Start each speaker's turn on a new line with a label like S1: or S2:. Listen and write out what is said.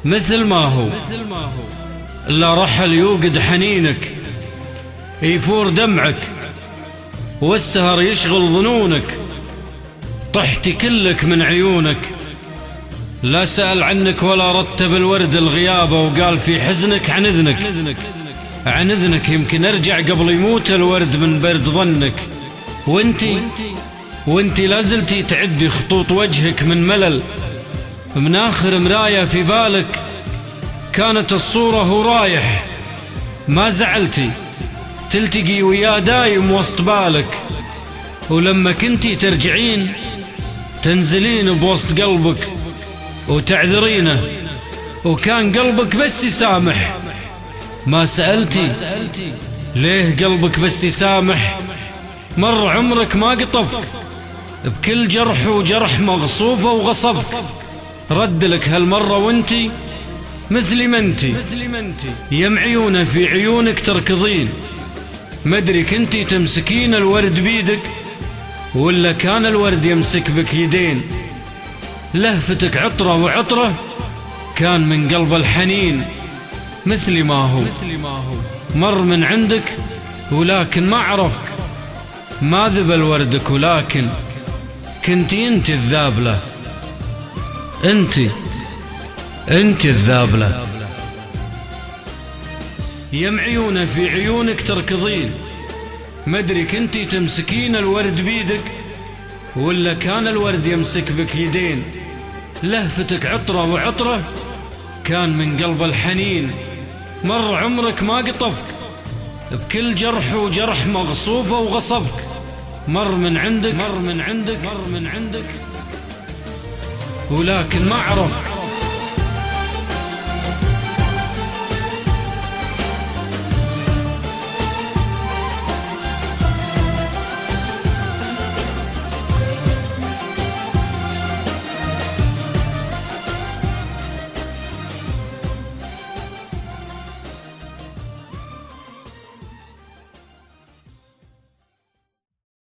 S1: مثل ما هو إلا رحل يوقد حنينك، يفور دمعك والسهر يشغل ظنونك، طحتي كلك من عيونك. لا سأل عنك ولا رتب الورد الغيابة، وقال في حزنك عن إذنك عن إذنك يمكن أرجع قبل يموت الورد من برد ظنك. وانتي لازلتي تعدي خطوط وجهك من ملل، من آخر مراية في بالك كانت الصورة هو رايح. ما زعلتي تلتقي وياه دايم وسط بالك، ولما كنتي ترجعين تنزلين بوسط قلبك وتعذرينه، وكان قلبك بس يسامح. ما سألتي ليه قلبك بس يسامح؟ مر عمرك ما قطفك بكل جرح وجرح مغصوفة وغصبك. ردلك هالمرة وانتي مثل ما انتي، يم عيونه في عيونك تركضين. مدري كنتي تمسكين الورد بيدك ولا كان الورد يمسك بك يدين. لهفتك عطرة وعطرة كان من قلب الحنين. مثل ما هو مر من عندك ولكن ما عرفك، ما ذبل وردك ولكن كنتي انت الذابلة، انت الذابلة. يم عيونه في عيونك تركضين. مدري كنتي تمسكين الورد بيدك ولا كان الورد يمسك بك يدين. لهفتك عطرة وعطرة كان من قلب الحنين. مر عمرك ما قطفك بكل جرح وجرح مغصوفة وغصبك. مر من عندك ولكن ما عرفك،